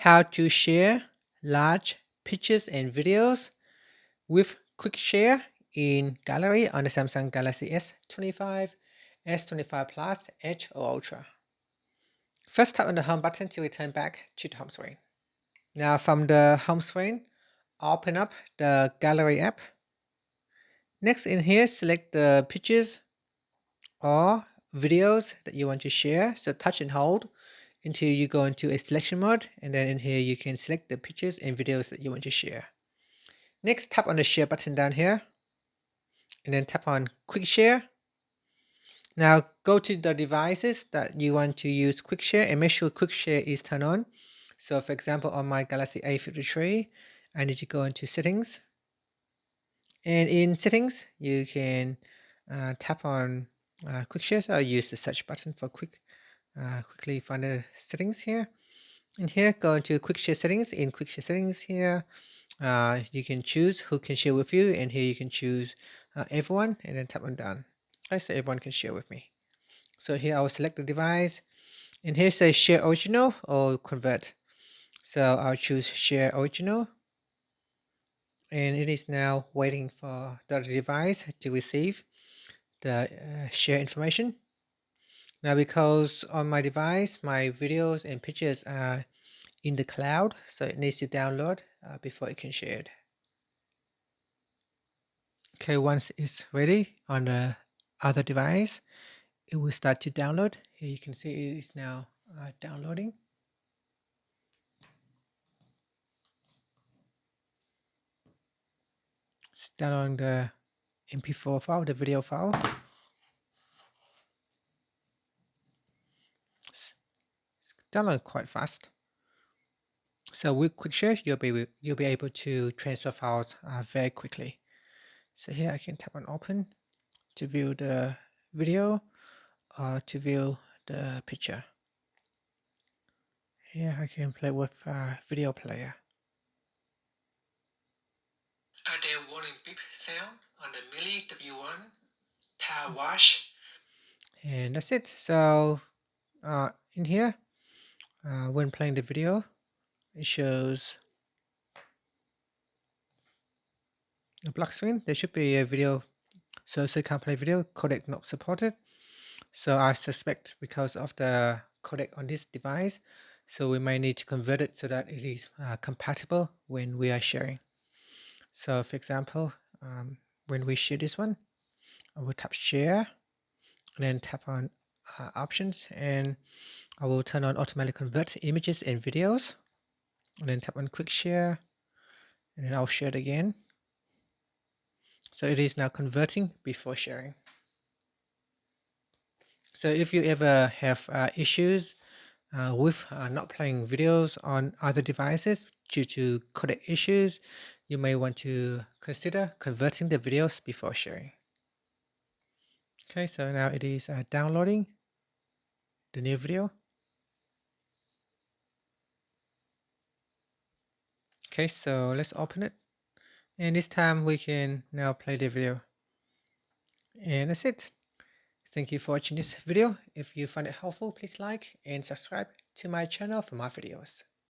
how to share large pictures and videos with quick share in Gallery on the Samsung Galaxy S25, S25 Plus, Edge or Ultra. First, tap on the home button to return back to the home screen. Now from the home screen, open up the Gallery app. Next in here, select the pictures or videos that you want to share. So touch and hold until you go into a selection mode, and then in here you can select the pictures and videos that you want to share. Next, tap on the share button down here and then tap on quick share. Now go to the devices that you want to use quick share and make sure quick share is turned on. So for example, on my Galaxy A53, I need to go into settings, and in settings you can tap on quick share. So I'll use the search button for quickly find the settings here. In here, go into quick share settings. In quick share settings here, you can choose who can share with you, and here you can choose everyone, and then tap on done. Okay, so everyone can share with me. So here I will select the device, and here says share original or convert. So I'll choose share original, and it is now waiting for the device to receive the share information. Now because on my device my videos and pictures are in the cloud, so it needs to download before it can share it. Okay, once it's ready on the other device, it will start to download. Here you can see it is now downloading. It's downloading the MP4 file, the video file. It's downloading quite fast. So with quick share, you'll be able to transfer files very quickly. So here I can tap on open to view the video or to view the picture. Here I can play with video player. There warning beep sound on the Mili W1 power wash. And that's it. So in here, when playing the video, it shows a black screen. There should be a video, so can't play video, codec not supported. So I suspect because of the codec on this device, so we might need to convert it so that it is compatible when we are sharing. So for example, when we share this one, I will tap share and then tap on options, and I will turn on automatically convert images and videos, and then tap on quick share, and then I'll share it again. So it is now converting before sharing. So if you ever have issues with not playing videos on other devices due to codec issues, you may want to consider converting the videos before sharing. Okay, so now it is downloading the new video. Okay, so let's open it, and this time we can now play the video. And that's it. Thank you for watching this video. If you find it helpful, please like and subscribe to my channel for more videos.